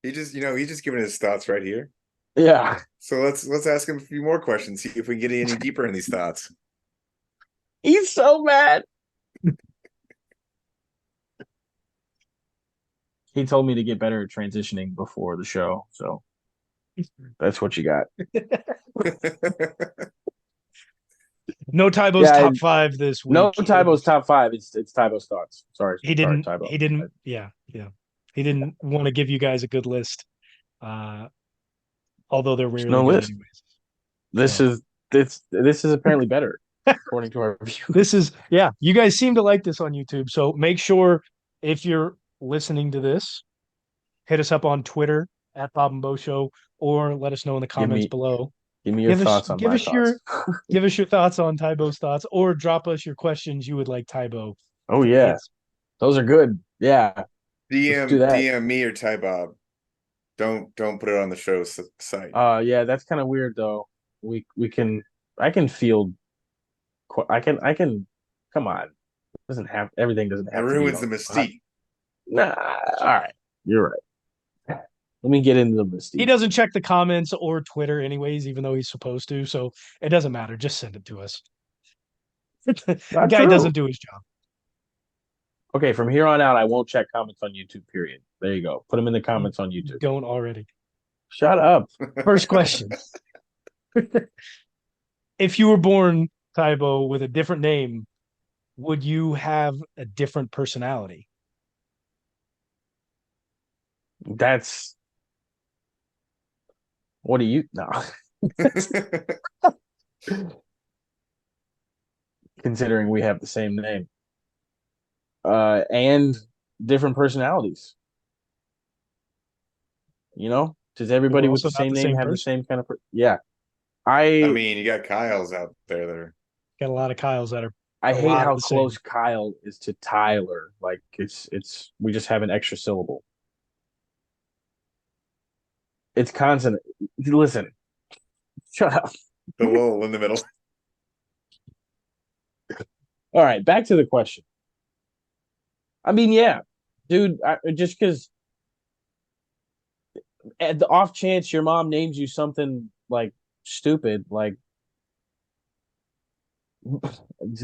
he's just giving his thoughts right here. Yeah. So let's ask him a few more questions, see if we can get any deeper in these thoughts. He's so mad. He told me to get better at transitioning before the show, so that's what you got. No Tybo's Yeah, top five this no week. Tybo's top five. It's Tybo's thoughts. Sorry, He sorry, didn't. Tybo. He didn't. Yeah, yeah. He didn't want to give you guys a good list, uh, although they're There's rarely no good list. anyways. This So is this is apparently better according to our review. this is yeah. You guys seem to like this on YouTube, so make sure if you're listening to this, hit us up on Twitter at Bob and Bo Show, or let us know in the Give comments me below. give me your Give us thoughts on give my us thoughts. your give us your thoughts on Tybo's thoughts, or drop us your questions you would like Tybo Oh to yeah, answer. those are good. Yeah, let's do that. DM me or Ty Bob. Don't put it on the show site. Yeah, that's kind of weird though. We can I can field I can come on. Doesn't have everything doesn't That have to be ruins the on. mystique. Nah, all right. You're right. Let me get into the He mystique. doesn't check the comments or Twitter anyways, even though he's supposed to. So it doesn't matter. Just send it to us. The Not guy doesn't true. do his job. Okay, from here on out, I won't check comments on YouTube, period. There you go. Put them in the comments on You YouTube. don't already. Shut up. First question. If you were born, Tybo, with a different name, would you have a different personality? That's what do you know? Considering we have the same name. And different personalities. You know? Does But we're everybody with also the not same the name same have the person. same kind of yeah. I I mean, you got Kyle's out there that are Got a lot of Kyles that are I a hate lot of how the same. close Kyle is to Tyler. Like it's we just have an extra syllable. It's consonant. Listen, shut up. the lull in the middle. All right, back to the question. I mean, yeah, dude, just because at the off chance your mom names you something like stupid, like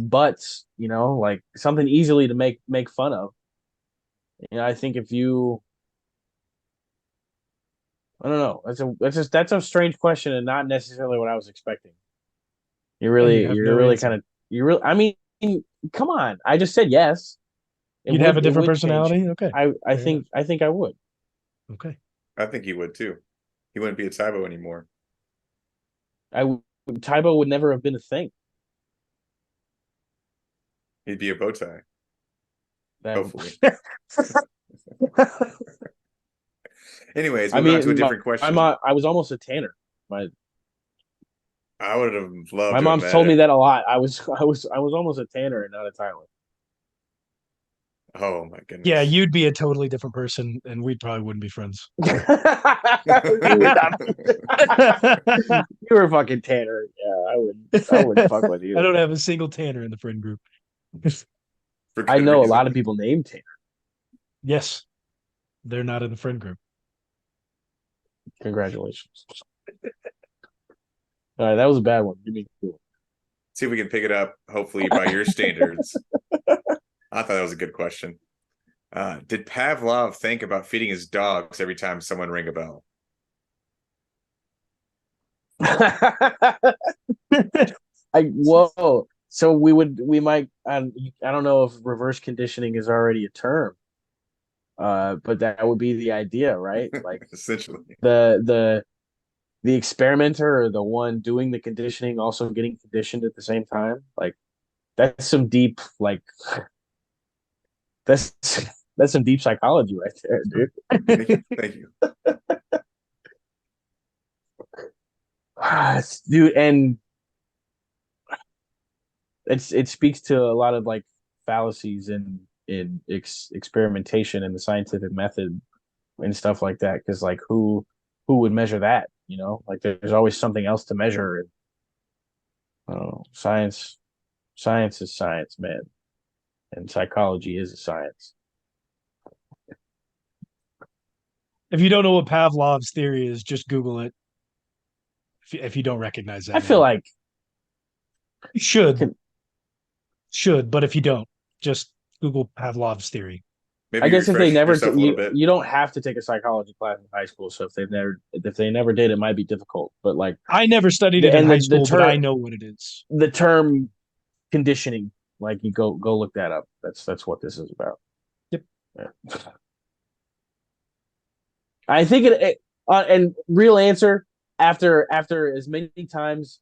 butts, like something easily to make fun of. I think if you, I don't know, that's a strange question and not necessarily what I was expecting. You're And you'd really, have you're no really answer. kind of, you really. I mean, come on. I just said yes. It You'd have would, a it different would change. personality? Okay. I Fair enough. think I would. Okay. I think he would too. He wouldn't be a Tybo anymore. I would. Tybo would never have been a thing. He'd be a bow tie, That hopefully. Anyways, I moving on to a mean, different my question. mom. I was almost a tanner. I would have loved My to have mom's met told me him. that a lot. I was almost a tanner and not a Tyler. Oh my Yeah, goodness. you'd be a totally different person, and we probably wouldn't be friends. We would not. You were a fucking tanner. Yeah, I wouldn't fuck with I you. don't have a single Tanner in the friend group. For I good know a reason. lot of people named Tanner. Yes, they're not in the friend group. Congratulations. All right, that was a bad one. Give me a cool. See if we can pick it up, hopefully, by your standards. I thought that was a good question. Did Pavlov think about feeding his dogs every time someone rang a bell? Whoa. So we might I don't know if reverse conditioning is already a term. But that would be the idea, right? Like Essentially. the experimenter or the one doing the conditioning also getting conditioned at the same time. Like that's some deep that's that's some deep psychology right there, dude. Thank you. Dude, and it speaks to a lot of like fallacies in experimentation and the scientific method and stuff like that. Because like who would measure that? Like there's always something else to measure. And I don't know. Science is science, man, and psychology is a science. If you don't know what Pavlov's theory is, just Google it. If you don't recognize that I feel name, like you should can, but if you don't, just Google Pavlov's theory. I Maybe guess if they refresh never yourself a little you bit. you don't have to take a psychology class in high school. So if they never did, it might be difficult. But like I never studied the it in and high the school, but I term know what it is. the term conditioning, like you go look that up. That's what this is about. Yep. Yeah. I think and real answer after as many times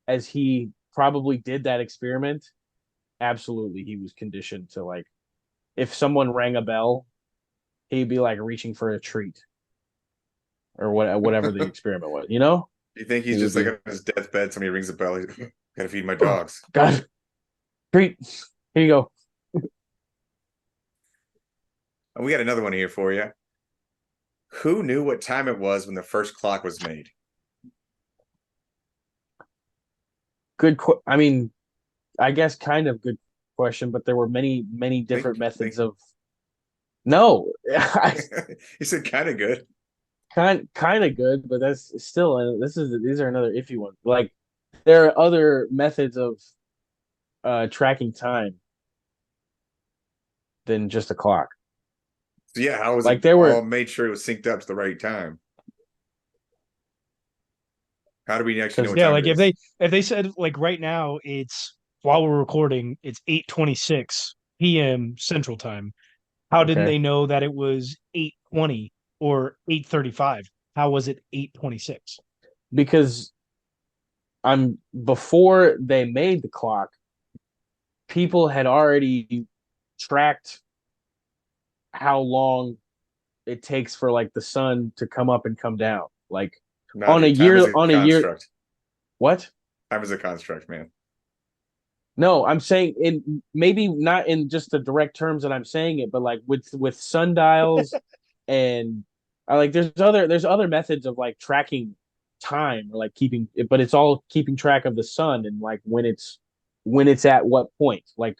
as he probably did that experiment, absolutely he was conditioned to like if someone rang a bell, he'd be like reaching for a treat or whatever the experiment was. You know, You think he's he would just like be on his deathbed? Somebody rings a bell. He's gotta feed my oh, dogs. God treat. Here you go. And we got another one here for you. Who knew what time it was when the first clock was made? Good. I mean, I guess kind of good question, but there were many different Think. methods of. No, He said kind of good. kind of good, but that's still these are another iffy one. Like there are other methods of tracking time than just a clock. So yeah, how was Like it there all were made sure it was synced up to the right time? How do we actually know because what Yeah, time like it is? if they said like right now it's while we're recording, it's 8:26 p.m. Central Time. How didn't okay they know that it was 8:20 or 8:35? How was it 8:26? because I'm before they made the clock, people had already tracked how long it takes for like the sun to come up and come down. Like Nadia, time is a on a year construct. what? Time is a construct, man. No, I'm saying in maybe not in just the direct terms that I'm saying it, but like with sundials and I like there's other methods of like tracking time or like keeping it, but it's all keeping track of the sun and like when it's at what point. Like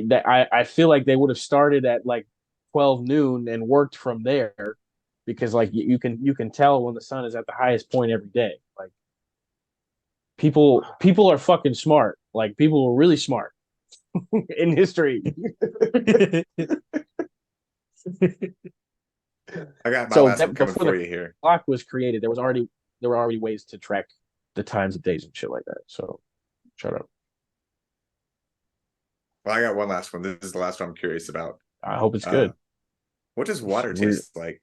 that I feel like they would have started at like 12 noon and worked from there because like you can tell when the sun is at the highest point every day. Like people are fucking smart. Like people were really smart in history. I got my So last one that coming before for the you here. clock was created, there were already ways to track the times of days and shit like that. So shut up. Well, I got one last one. This is the last one I'm curious about. I hope it's Uh, good. what does water Weird. taste like?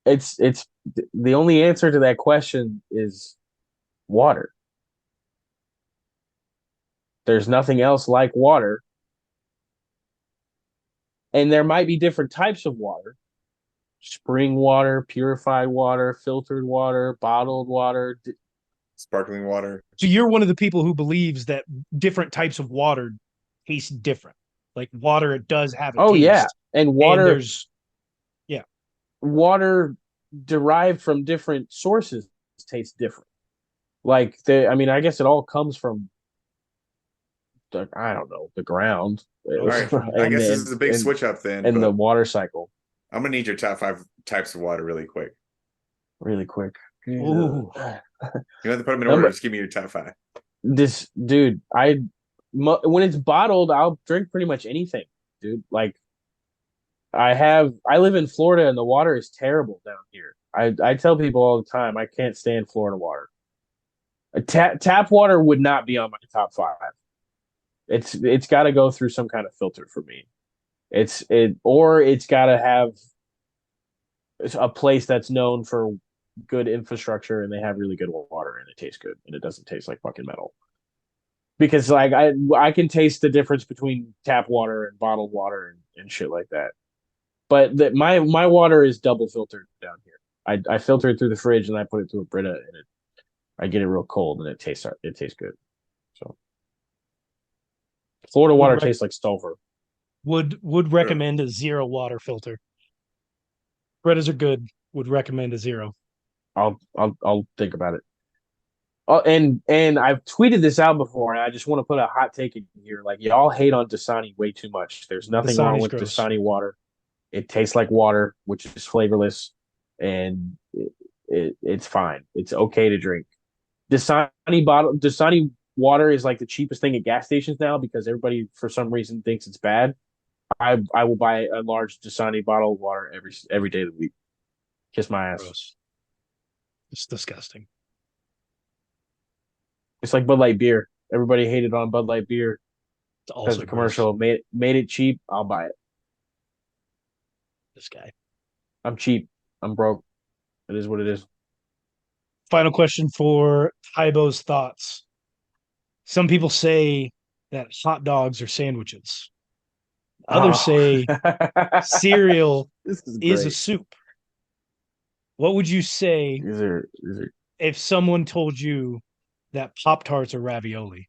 It's the only answer to that question is water. There's nothing else like water. And there might be different types of water. Spring water, purified water, filtered water, bottled water. Sparkling water. So you're one of the people who believes that different types of water taste different. Like water, it does have a Oh yeah. taste, And and there's yeah. water derived from different sources tastes different. Like I mean, I guess it all comes from I don't know, the ground All right. I guess this is a big switch up then, and the but water cycle. I'm gonna need your top 5 types of water really quick. Really quick. Ooh. You have to put them in order. Number Just give me your top 5. this dude, when it's bottled, I'll drink pretty much anything, dude. Like I live in Florida and the water is terrible down here. I tell people all the time I can't stand Florida water. Tap water would not be on my top 5. It's got to go through some kind of filter for me. It's got to have a place that's known for good infrastructure and they have really good water and it tastes good and it doesn't taste like fucking metal. Because like I can taste the difference between tap water and bottled water and shit like that. But my water is double filtered down here. I filter it through the fridge and I put it through a Brita and I get it real cold and it tastes good. So Florida Would water rec- tastes like sulfur. would recommend a zero water filter. Bretters are good. Would recommend a zero. I'll think about it. Oh, and I've tweeted this out before, and I just want to put a hot take in here. Like y'all hate on Dasani way too much. There's nothing wrong Dasani's with gross. Dasani water. It tastes like water, which is flavorless, and it's fine. It's okay to drink. Dasani water is like the cheapest thing at gas stations now because everybody for some reason thinks it's bad. I will buy a large Dasani bottle of water every day of the week. Kiss my ass. Gross. It's disgusting. It's like Bud Light beer. Everybody hated on Bud Light beer It's because also the commercial made it cheap. I'll buy it. This guy. I'm cheap. I'm broke. It is what it is. Final question for Tybo's thoughts. Some people say that hot dogs are sandwiches. Others say cereal This is is a great. soup. What would you say These are if someone told you that Pop-Tarts are ravioli?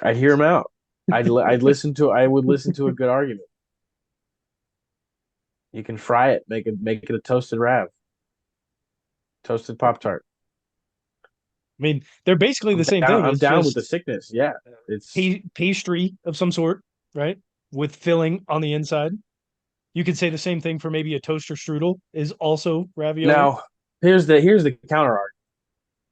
I'd hear him out. I'd listen to. I would listen to a good argument. You can fry it, make it a toasted toasted Pop Tart. I mean, they're basically the same thing. I'm It's down with just the sickness. Yeah, it's pastry of some sort, right? With filling on the inside. You could say the same thing for maybe a toaster strudel is also ravioli. now here's the counter argument.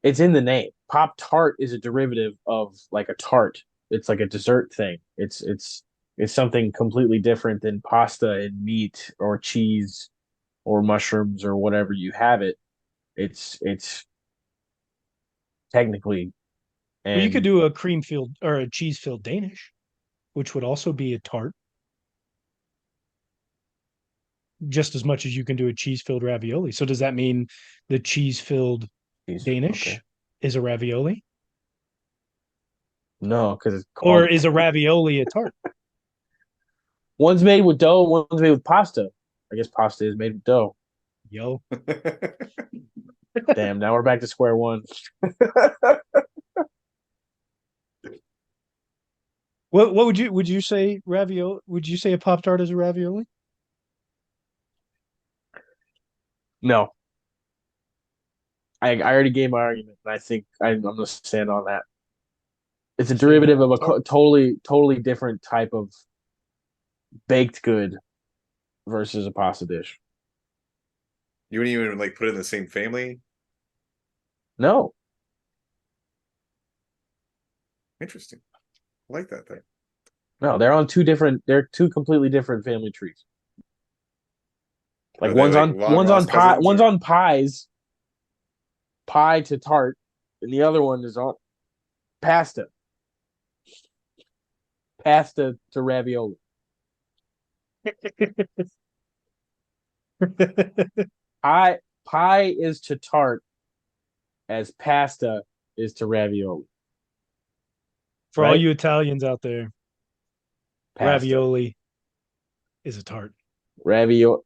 It's in the name. Pop Tart is a derivative of like a tart. It's like a dessert thing. It's something completely different than pasta and meat or cheese or mushrooms or whatever you have it. It's technically Well, you could and do a cream filled or a cheese filled Danish, which would also be a tart, just as much as you can do a cheese filled ravioli. So does that mean the cheese filled Danish okay. is a ravioli, No, because it's or called is a ravioli a tart? one's made with dough, one's made with pasta. I guess pasta is made with dough. Yo, Damn, now we're back to square one. what would you say ravioli? Would you say a Pop Tart is a ravioli? No, I already gave my argument, and I think I'm gonna stand on that. It's a Stand derivative on of a tart. totally different type of baked good versus a pasta dish. You wouldn't even like put it in the same family. No, Interesting. I like that thing. no, they're on they're two completely different family trees. Like Are they like long one's on lost pie, cousins? one's Or... on pies, pie to tart, and the other one is on pasta, pasta to ravioli. Pie is to tart as pasta is to ravioli. For all Right? you Italians out there, Pasta. ravioli is a tart. Ravioli.